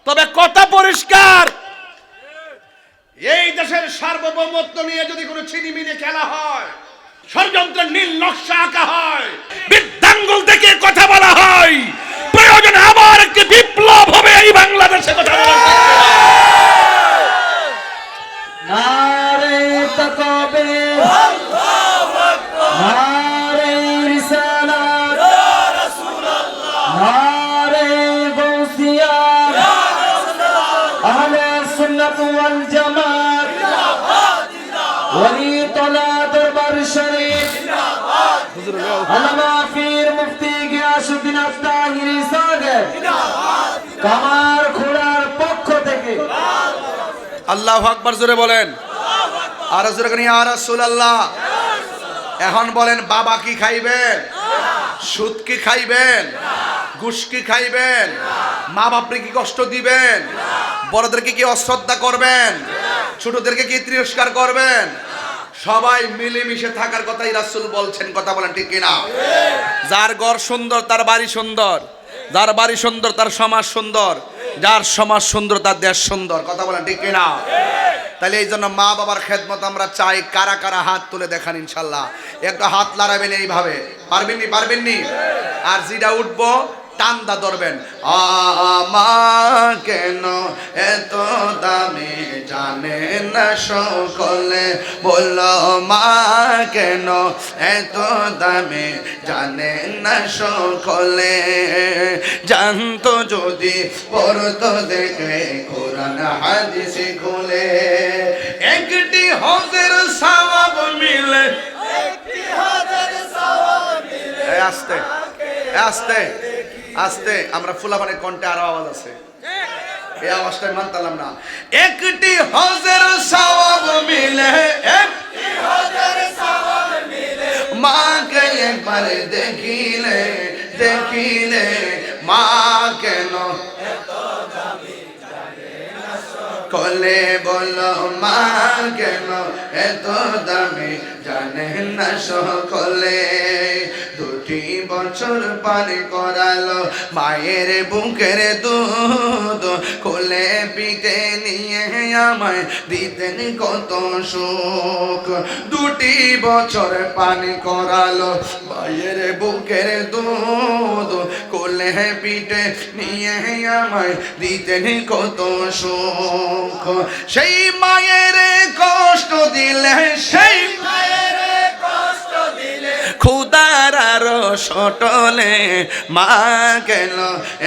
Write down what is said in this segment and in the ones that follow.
তবে কথা পরিষ্কার, এই দেশের সার্বভৌমত্ব নিয়ে যদি কোনো ছিনিমিনি খেলা হয়, ষড়যন্ত্রের নীল নকশা আঁকা হয়, বৃদ্ধাঙ্গুল থেকে কথা বলা হয়, প্রয়োজনে আবার একটি বিপ্লব হবে এই বাংলাদেশে। কথা বলা নারে তাকবীর, নারে রিসালাত, নারে গাউসিয়া, আহলে সুন্নাত ওয়াল জামাত, ওলি তলা দরবার শরীফ, আল্লামা পীর মুফতি গিয়াসউদ্দিন আত্তাহিরি সাহেব কামার খোড়ার পক্ষ থেকে আল্লাহু আকবার জোরে বলেন, আর জোরে করেন ইয়া রাসূলুল্লাহ। এখন বলেন, বাবা কি খাইবেন? সুদ কি খাইবেন? ঘুষ কি খাইবেন? মা বাপরে কি কষ্ট দিবেন? বড়দেরকে কি অশ্রদ্ধা করবেন? ছোটদেরকে কি তিরস্কার করবেন? সবাই মিলেমিশে থাকার কথাই রাসূল বলছেন। কথা বলেন ঠিক কিনা? যার ঘর সুন্দর তার বাড়ি সুন্দর, যার বাড়ি সুন্দর তার সমাজ সুন্দর, যার সমাজ সুন্দর তার দেশ সুন্দর। কথা বলেন ঠিক কিনা? তাহলে এই জন্য মা বাবার খেদমত আমরা চাই। কারা কারা হাত তুলে দেখান ইনশাল্লাহ। একটা হাত লড়াবেন এইভাবে, পারবেননি? পারবেননি? আর যেটা উঠবো টান্দা ধরবেন। আমার কেন এত দামি জানে না সকলে, বললো মা কেন এত দামি জানে না সকলে, জানতো যদি পড়তো দেখে কোরআন হাদিস খুলে, একটি হজের সওয়াব মিলে, একটি হজের সওয়াব মিলে। আস্তে আস্তে আস্তে, আমরা ফুলাপানের কণ্ঠে আরো আওয়াজ আছে, এই আওয়াজটা মানতাম না। একটি হজের সওয়াব মিলে, একটি হজের সওয়াব মিলে, মাকে একবার দেখিলে, দেখিলে মা কেন এত দামি জানে না সকলে, বলো মা কেন এত দামি জানে না সকলে। 2 বছর পানি করালো মায়ের বুকের দুধ, কোলে পিঠে নিয়ে আমায় দিতেন কত সুখ। 2 বছর পানি করালো মায়ের বুকের দুধ, কোলে পিঠে নিয়ে আমায় দিতেন কত সুখ। সেই মায়ের কষ্ট দিলে, সেই মায়ের কষ্ট দিলে, খুদার আরো সটলে, মা কেন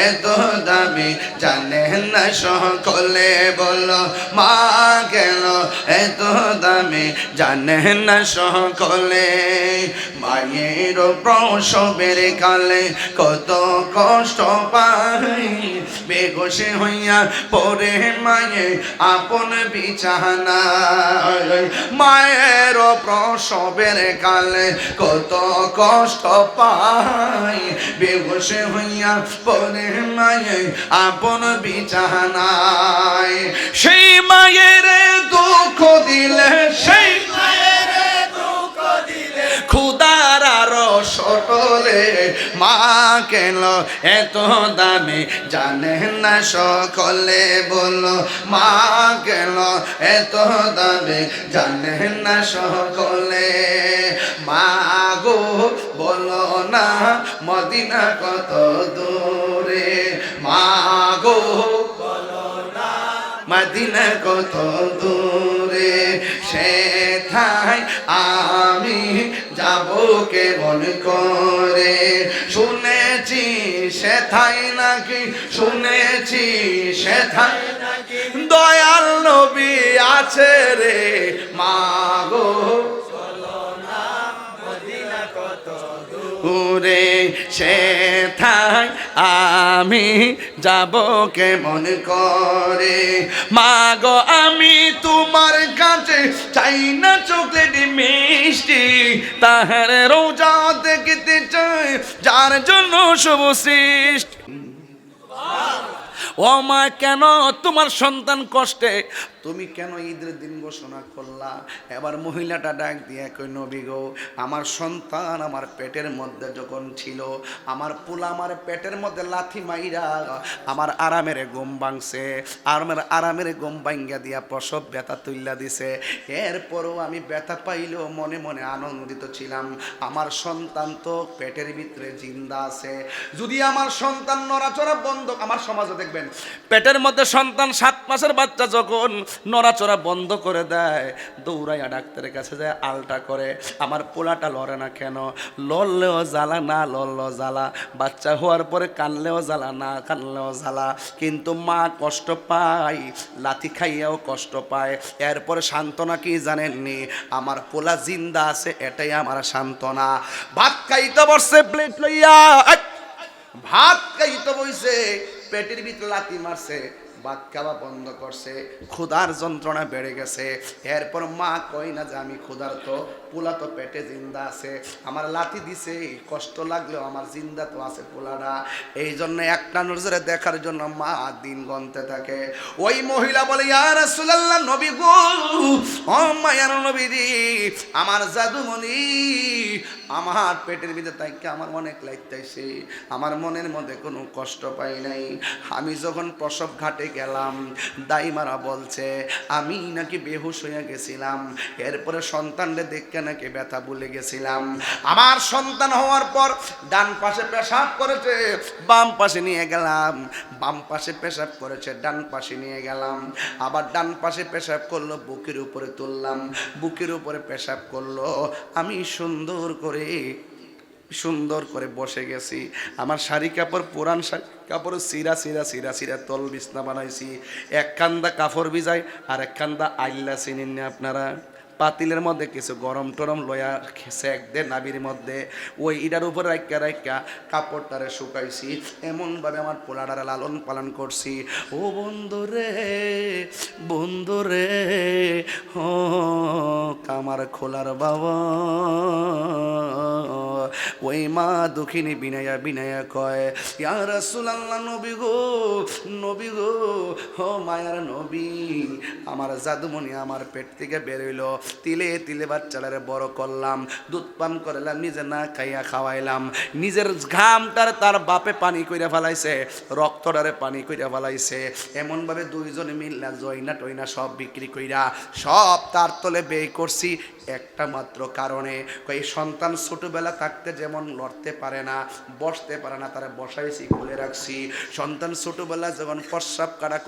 এত দামি জানে না সকলে, বলো মা কেন এত দামি জানে না সকলে। মায়ের প্রসবের কালে কত কষ্ট পাই, বেহুশ হইয়া পড়ে মায়ে আপন বিছানায়। মায়ের প্রসবের কালে কত কষ্ট পাই, বেহুশ হইয়া পড়ে মায়ে আপন বিছানায়। সেই মায়ের দুঃখ দিলে, সেই মায়ের দুঃখ দিলে, খুদার আরো সটলে, মা কেন এত দামি জানে না সকলে, বলো মা কেন এত দামি জানে না সকলে। মা গো বলো না মদিনা কত দূরে, মা গো বলো না মদিনা কত দূরে, সেথায় আমি যাব কেমন করে। শুনেছি সেথায় নাকি, শুনেছি সেথায় নাকি দয়াল নবী আছে রে, মা গো বলো না মদিনা কত দূরে। সেথায় আমি যাব কেমন করে। মা গো আমি তোমার কাছে চাই না চকলেট মিষ্টি, তাহার রোজা দেখতে চাই যার জন্য শুভ সৃষ্টি। ও মা কেন তোমার সন্তান কষ্টে, তুমি কেন ঈদের দিন ঘোষণা করলা? এবার মহিলাটা ডাক দিয়ে কই নবী গো, আমার সন্তান আমার পেটের মধ্যে যখন ছিল, আমার পোলা আমার পেটের মধ্যে লাথি মাইরা আমার আরামের ঘুম ভাঙছে, আরামের ঘুম ভাঙ্গা দিয়া প্রসব ব্যথা তুইলা দিছে। এরপরও আমি ব্যথা পাইলেও মনে মনে আনন্দিত ছিলাম, আমার সন্তান তো পেটের ভিতরে জিন্দা আছে। যদি আমার সন্তান নড়াচড়া বন্ধ, আমার সমাজে দেখবেন পেটের মধ্যে সন্তান 7 মাসের বাচ্চা যখন নড়াচড়া বন্ধ করে দেয়, দৌড়াইয়া ডাক্তারের কাছে যায়, আলটা করে, আমার পোলাটা লড়ে না কেন? লড়লেও জ্বালা, না লড়লেও জ্বালা, বাচ্চা হওয়ার পরে কানলেও জ্বালা, না কানলেও জ্বালা, কিন্তু মা কষ্ট পায়, লাথি খাইয়াও কষ্ট পায়। এরপরে সান্ত্বনা কি জানেননি? আমার পোলা জিন্দা আছে, এটাই আমার সান্ত্বনা। ভাত খাইতে বসছে প্লেট লইয়া, ভাত খাইতে বইছে, পেটের ভিতরে লাথি মারছে, ভাত খাওয়া বন্ধ করছে, ক্ষুধার যন্ত্রণা বেড়ে গেছে। এরপর মা কই না যে আমি ক্ষুধার্ত, পোলা তো পেটে জিন্দা আছে, আমার লাথি দিছে, কষ্ট লাগলেও আমার জিন্দা তো আছে পোলাটা। এই জন্য একটা নজরে দেখার জন্য মা দিন গণতে থাকে। ওই মহিলা বলে, ইয়া রাসূলুল্লাহ, নবী গো, ও মায়ার নবীজি, আমার জাদুমণি আমার পেটের ভিতরে তাইকে আমার অনেক লাগতেছে, আমার মনের মধ্যে কোনো কষ্ট পাই নাই। আমি যখন প্রসব ঘাটে গেলাম, দাইমারা বলছে আমি নাকি বেহুশ হয়ে গেছিলাম, এরপরে সন্তানরে দেখে নাকি ব্যথা ভুলে গেছিলাম। আমার সন্তান হওয়ার পর ডান পাশে পেশাব করেছে, বাম পাশে নিয়ে গেলাম, বাম পাশে পেশাব করেছে, ডান পাশে নিয়ে গেলাম, আবার ডান পাশে পেশাব করলো, বুকের উপরে তুললাম, বুকের উপরে পেশাব করলো। আমি সুন্দর করে বসে গেছি, আমার শাড়ি কাপড়, পুরান শাড়ি কাপড় সিরা সিরা সিরা সিরা তল বিছনা বানাইছি, এক কান্দা কাপড় ভিজাই আর এক কান্দা আইল্লা, চিনেন না আপনারা? পাতিলের মধ্যে কিছু গরম টরম লয়া সেক দে নাবির মধ্যে, ওই ইটার উপর রাইকা কাপড়টারে শুকাইছি, এমনভাবে আমার পোলাটারে লালন পালন করছি। ও বন্ধুরে ও কামার খোলার বাবা, ওই মা দুঃখিনী বিনায়া কয়, ইয়া রাসূলুল্লাহ, নবী গো ও মায়ার নবী, আমার জাদুমণি আমার পেট থেকে বেরোইলো, তিলে তিলে বাচ্চাটারে বড় করলাম, দুধ পান করলাম, নিজে না খাইয়া খাওয়াইলাম, নিজের ঘামটার তার বাপে পানি কইরা ফেলাইছে, রক্তটারে পানি কইরা ফেলাইছে, এমনভাবে দুইজনে মিল্লা জয়না টয়না সব বিক্রি কইরা সব তার তলে ব্যয় করছি একটা মাত্র কারণে। এই সন্তান ছোটবেলা থাকতে যেমন লড়তে পারে না, বসতে পারে না, তারা বসাইছি, খুলে রাখছি। সন্তান ছোটবেলা যখন প্রস্রাব কাটা